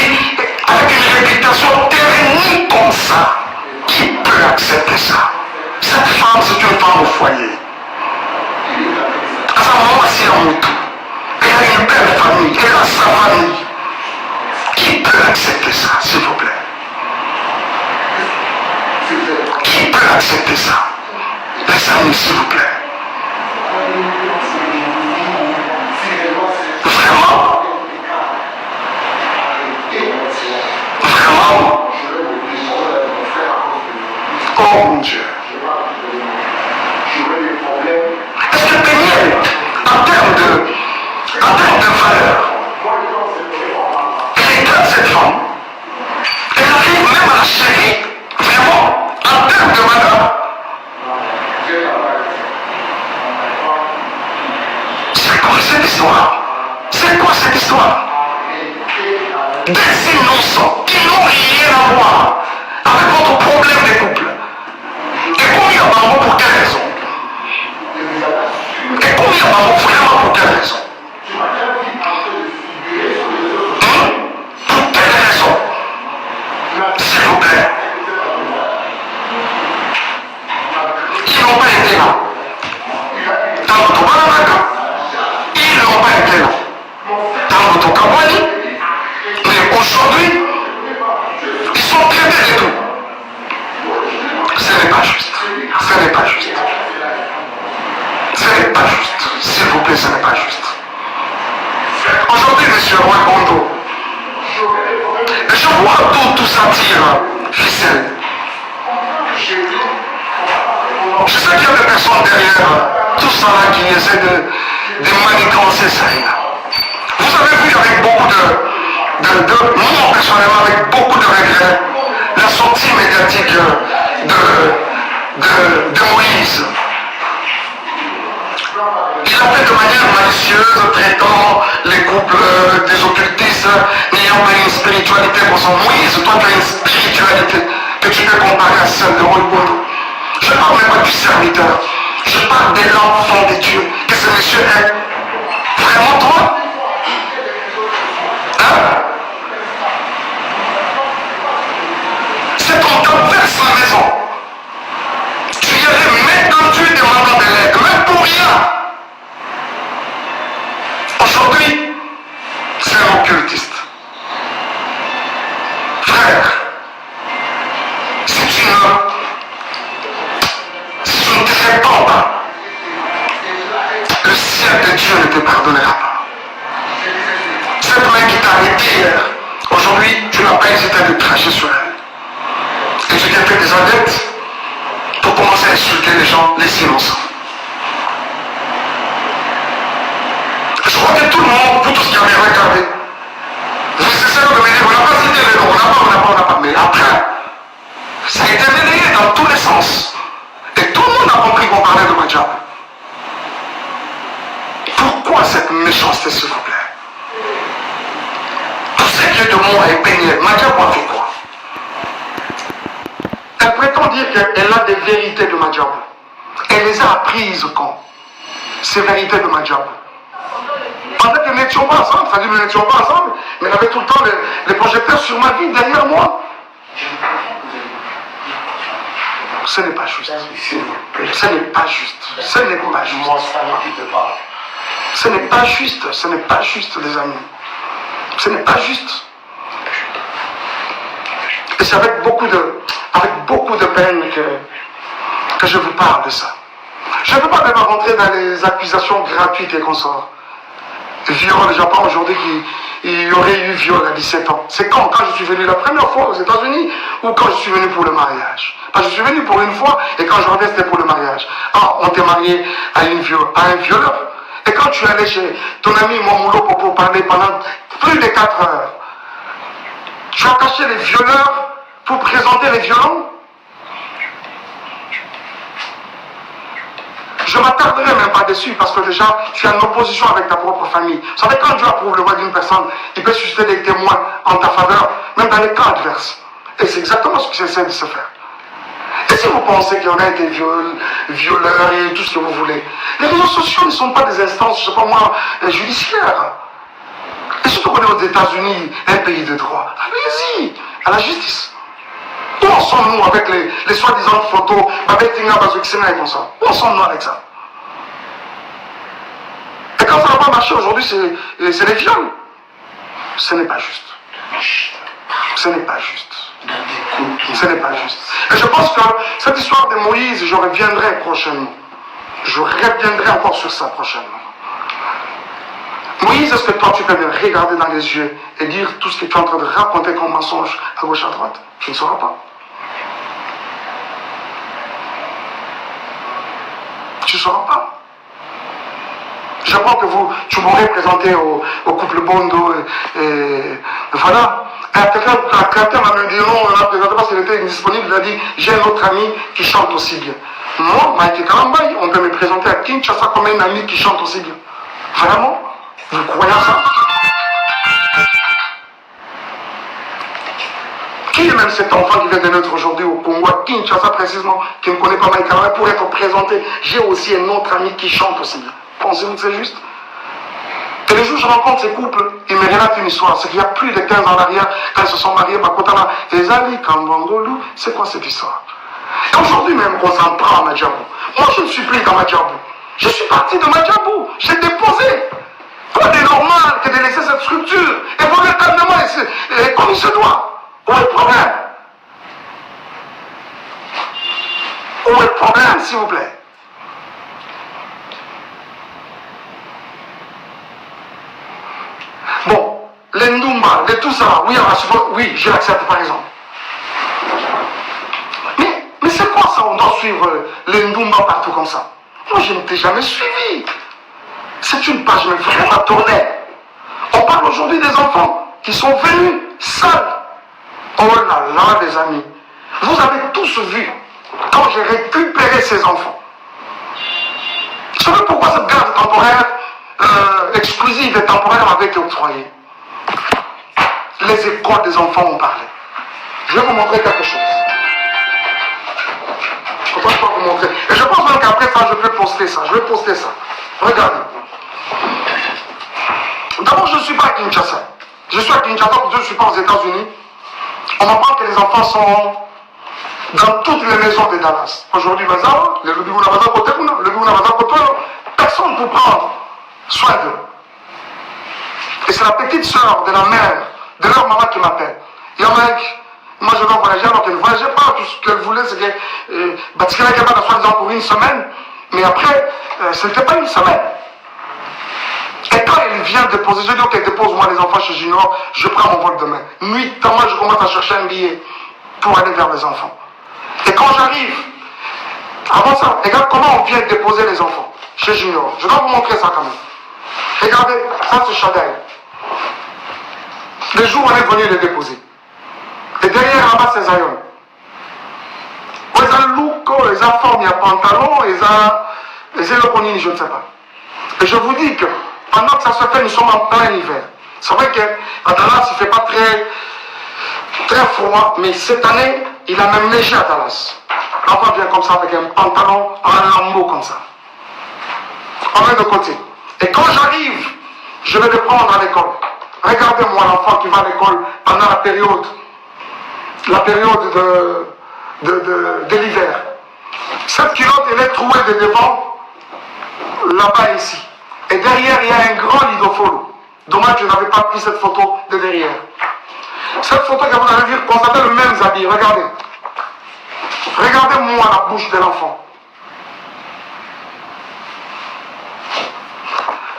vie avec une réputation ternie comme ça. Qui peut accepter ça? Cette femme, c'est une femme au foyer. À sa maman, c'est un mouton. Elle a une belle famille, elle a sa famille. Qui peut accepter ça, s'il vous plaît? Qui peut accepter ça? Les amis, s'il vous plaît. Vraiment? Vraiment? Oh mon Dieu. Est-ce que Péniel, en termes de valeur, elle éteint cette femme? Elle arrive même à la chérir, vraiment, en termes de valeur. C'est quoi cette histoire? C'est quoi cette histoire? Des innocents qui n'ont rien à voir avec votre problème de couple. Et combien d'entre vous pour quelle raison? Et combien d'entre vous vraiment pour quelle raison? Pour quelle raison? S'il vous plaît. Ils n'ont pas été là. Dans votre Banamaka, ils n'ont pas été là. Dans votre Kabwani, mais aujourd'hui, ils sont traités de tout. Ce n'est pas juste. Ce n'est pas juste. Ce n'est pas juste. S'il vous plaît, ce n'est pas juste. Aujourd'hui, monsieur Rwakondo, je vois tout ça tire ficelle. Je sais qu'il y a des personnes derrière tout ça là qui essaient de manigancer ça. Vous avez vu avec beaucoup moi personnellement avec beaucoup de regrets, la sortie médiatique de Moïse. Il a fait de manière malicieuse, traitant les couples des occultistes, n'ayant pas une spiritualité pour son Moïse. Toi, tu as une spiritualité que tu peux comparer à celle de Rwakondo. Je ne parle même pas du serviteur. Je parle de l'enfant de Dieu que ce monsieur est. Vraiment toi? Hein? C'est ton temps verse la maison. Tu y allais même quand tu demandais de l'aide, même pour rien. Aujourd'hui, c'est un occultiste. Frère, si tu ne te répands pas, le ciel de Dieu ne te pardonnera pas. Cette main qui t'a arrêté hier, aujourd'hui, tu n'as pas hésité à te cracher sur elle. Et tu t'es fait des adeptes pour commencer à insulter les gens, les innocents. Je crois que tout le monde, vous tous qui avez regardé, vous essayez de me dire, on n'a pas cité les noms, on n'a pas. Mais après, ça a été relayé dans tous les sens. Et tout le monde a compris qu'on parlait de Madjab. Pourquoi cette méchanceté, s'il vous plaît? Tout ce qui est de moi est peigné. Madjab a fait quoi? Elle prétend dire qu'elle a des vérités de Madjab. Elle les a apprises quand? Ces vérités de Madjab. Pendant que nous n'étions pas ensemble, c'est-à-dire que nous n'étions pas ensemble, mais elle avait tout le temps les projecteurs sur ma vie, derrière moi. Ce n'est pas juste. Ce n'est pas juste. Ce n'est pas juste. Ce n'est pas juste. Ce n'est pas juste, les amis. Ce n'est pas juste. Et c'est avec beaucoup de peine que je vous parle de ça. Je ne veux pas même rentrer dans les accusations gratuites et consorts. Viol, j'apprends aujourd'hui qu'il y aurait eu viol à 17 ans. C'est quand je suis venu la première fois aux États-Unis ou quand je suis venu pour le mariage? Parce que je suis venu pour une fois et quand je reviens c'était pour le mariage. Ah, on t'est marié à un violeur. Et quand tu es allé chez ton ami Momulo pour parler pendant plus de 4 heures, tu as caché les violeurs pour présenter les violents? Je ne m'attarderai même pas dessus parce que déjà, tu es en opposition avec ta propre famille. Vous savez, quand Dieu approuve le voix d'une personne, il peut susciter des témoins en ta faveur, même dans les cas adverses. Et c'est exactement ce qui essaie de se faire. Et si vous pensez qu'il y en a été violeurs et tout ce que vous voulez, les réseaux sociaux ne sont pas des instances, je ne sais pas moi, judiciaires. Et surtout qu'on est aux États-Unis, un pays de droit, allez-y, à la justice. Où en sommes-nous avec les soi-disant photos, avec Tinga Bazoukisena et comme ça? Où en sommes-nous avec ça? Et quand ça n'a pas marché aujourd'hui, c'est les viols. Ce n'est pas juste. Ce n'est pas juste. Ce n'est pas juste. Et je pense que cette histoire de Moïse, je reviendrai prochainement. Je reviendrai encore sur ça prochainement. Moïse, est-ce que toi tu peux me regarder dans les yeux et dire tout ce que tu es en train de raconter comme mensonge à gauche à droite? Tu ne sauras pas. Tu ne sauras pas. Je crois que tu m'aurez présenté au couple Bondo et voilà. Quelqu'un m'a dit non, on l'a présenté parce qu'il était indisponible. Il a dit j'ai un autre ami qui chante aussi bien. Moi, Mike Kalambay, on peut me présenter à Kinshasa comme un ami qui chante aussi bien. Vraiment? Vous croyez ça? Qui est même cet enfant qui vient de naître aujourd'hui au Congo, à Kinshasa précisément, qui ne connaît pas Mike Kalambay, pour être présenté? J'ai aussi un autre ami qui chante aussi bien. Pensez-vous que c'est juste? Et le jour où je rencontre ces couples, ils me relatent une histoire. C'est qu'il y a plus de 15 ans en arrière, quand ils se sont mariés, Bakotana, Ezali, Kambangolu, c'est quoi cette histoire? Et aujourd'hui même, on s'en prend à Madjabou. Moi, je ne suis plus dans Madjabou. Je suis parti de Madjabou. J'ai déposé. Quoi de normal que de laisser cette structure et voler calmement comme il se doit? Où est le problème? Où est le problème, s'il vous plaît? Bon, les Ndumba, les tout ça, oui, je l'accepte par exemple. Mais c'est quoi ça? On doit suivre les Ndumba partout comme ça? Moi, je ne t'ai jamais suivi. C'est une page mais vraiment tournée. On parle aujourd'hui des enfants qui sont venus seuls. Oh là là, les amis. Vous avez tous vu quand j'ai récupéré ces enfants. Vous savez pourquoi cette garde temporaire exclusive et temporaire m'avait été octroyée? Les écoles des enfants ont parlé. Je vais vous montrer quelque chose. Je peux pas vous montrer. Et je pense même qu'après ça, je peux poster ça. Je vais poster ça. Regardez. D'abord, je ne suis pas à Kinshasa. Je suis à Kinshasa parce que je ne suis pas aux États-Unis. On m'apprend que les enfants sont dans toutes les maisons de Dallas. Aujourd'hui, personne pour prendre soin d'eux. Et c'est la petite soeur de la mère, de leur maman qui m'appelle. Il y a un mec, moi je dois voyager alors qu'elle ne voyageait pas. Tout ce qu'elle voulait, c'est qu'elle était capable d'asseoir pour une semaine. Mais après, ce n'était pas une semaine. Et quand elle vient déposer, je dis ok, dépose moi les enfants chez Junior, je prends mon vol demain. Nuitamment, je commence à chercher un billet pour aller vers les enfants. Et quand j'arrive, avant ça, regarde comment on vient déposer les enfants chez Junior. Je dois vous montrer ça quand même. Regardez, ça c'est Chadaï. Le jour où on est venu les déposer. Et derrière là-bas, c'est Zion. Ils ont le look, ils ont forme, il y a pantalon, ils ont le conini, je ne sais pas. Et je vous dis que pendant que ça se fait, nous sommes en plein hiver. C'est vrai qu'à Dallas, il ne fait pas très froid, mais cette année, il a même neigé à Dallas. L'enfant vient comme ça avec un pantalon, un lambeau comme ça. On met de côté. Et quand j'arrive, je vais le prendre à l'école. Regardez-moi l'enfant qui va à l'école pendant la période de l'hiver. Cette culotte, elle est trouée de devant, là-bas ici. Et derrière, il y a un grand lidofolo. Dommage que je n'avais pas pris cette photo de derrière. Cette photo que vous allez dire, constatez le même habit. Regardez. Regardez-moi la bouche de l'enfant.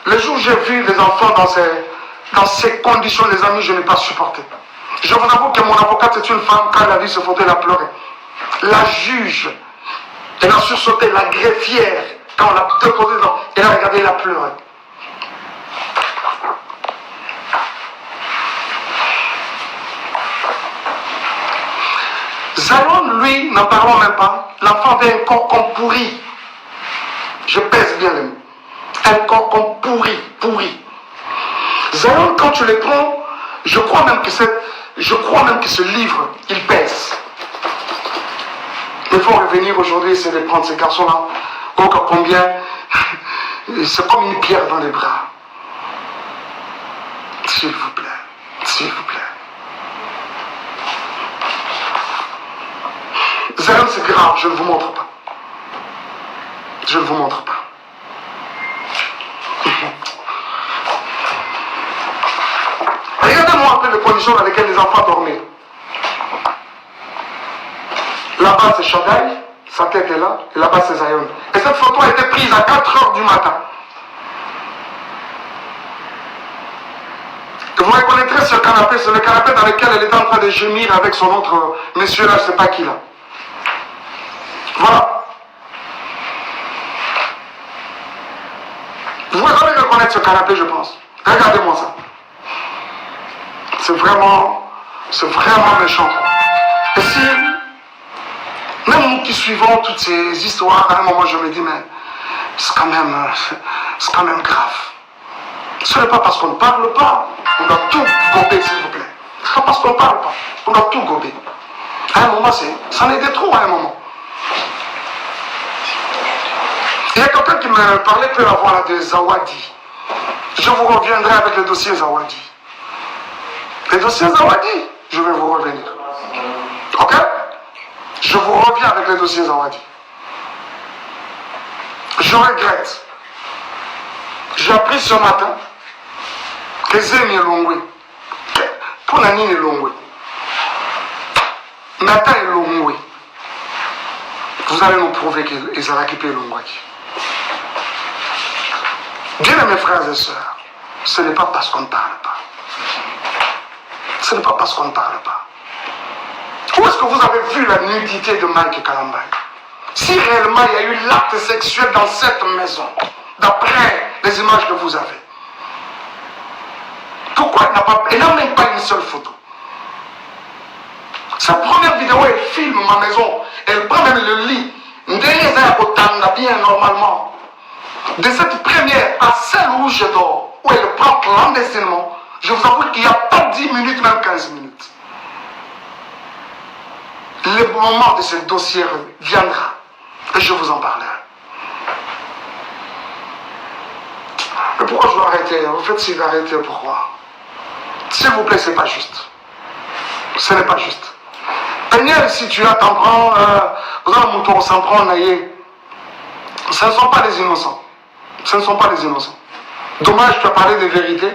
Le jour où j'ai vu les enfants dans ces conditions, les amis, je n'ai pas supporté. Je vous avoue que mon avocate, c'est une femme, quand elle a vu ce photo, elle a pleuré. La juge, elle a sursauté, la greffière, quand on l'a déposé, elle a regardé, elle a pleuré. Zalon, lui, n'en parlons même pas, l'enfant avait un corps comme pourri. Je pèse bien les mots. Un corps comme pourri. Zalon, quand tu les prends, je crois même que ce livre, il pèse. Il faut revenir aujourd'hui, essayer de prendre ces garçons-là. Oh, combien c'est comme une pierre dans les bras. S'il vous plaît. S'il vous plaît. Zéro, c'est grave, je ne vous montre pas. Je ne vous montre pas. Regardez-moi un peu les conditions dans lesquelles les enfants dormaient. Là-bas, c'est Shaddai, sa tête est là, et là-bas, c'est Zion. Et cette photo a été prise à 4 heures du matin. Et vous reconnaîtrez ce canapé, c'est le canapé dans lequel elle était en train de gémir avec son autre monsieur là, je ne sais pas qui là. Voilà. Vous allez reconnaître ce canapé, je pense. Regardez-moi ça. C'est vraiment méchant. Et si, même nous qui suivons toutes ces histoires, à un moment je me dis, mais c'est quand même grave. Ce n'est pas parce qu'on ne parle pas, on doit tout gober, s'il vous plaît. Ce n'est pas parce qu'on ne parle pas, on doit tout gober. À un moment, c'en était trop à un moment. Il y a quelqu'un qui me parlait peu avant là, de Zawadi. Je vous reviendrai avec le dossier Zawadi. Le dossier Zawadi, je vais vous revenir. Ok? Je vous reviens avec le dossier Zawadi. Je regrette. J'ai appris ce matin que Zemi est longwe. Pour Nani est longwe. Nathan est longwe. Vous allez nous prouver qu'Ezalaki est longwe. Bien mes frères et sœurs, ce n'est pas parce qu'on ne parle pas. Ce n'est pas parce qu'on ne parle pas. Où est-ce que vous avez vu la nudité de Mike Kalambay? Si réellement il y a eu l'acte sexuel dans cette maison, d'après les images que vous avez, pourquoi il n'a même pas une seule photo? Sa première vidéo, elle filme ma maison, elle prend même le lit. Bien normalement. De cette première à celle où je dors, où elle prend clandestinement, je vous avoue qu'il n'y a pas 10 minutes, même 15 minutes. Le moment de ce dossier viendra et je vous en parlerai. Mais pourquoi je dois arrêter? En fait, s'il va arrêter, pourquoi? S'il vous plaît, ce n'est pas juste. Ce n'est pas juste. Daniel, si tu as t'en prends, vous avez un mouton, on s'en prend, ce ne sont pas les innocents. Ce ne sont pas les innocents. Dommage, tu as parlé de vérité.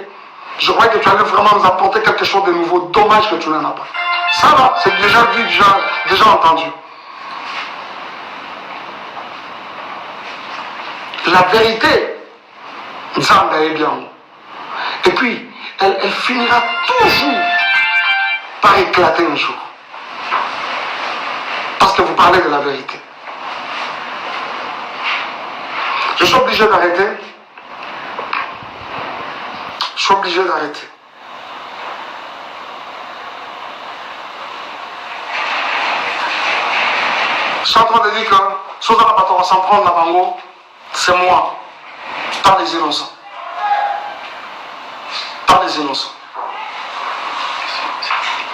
Je croyais que tu allais vraiment nous apporter quelque chose de nouveau. Dommage que tu n'en as pas. Ça va, c'est déjà vu, déjà entendu. La vérité, Zamba est bien. Et puis, elle finira toujours par éclater un jour. Parce que vous parlez de la vérité. Je suis obligé d'arrêter. Je suis obligé d'arrêter. Je suis en train de dire que si on va s'en prendre la bango, c'est moi, pas les innocents. Pas les innocents.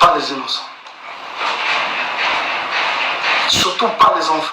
Pas les innocents. Surtout pas les enfants.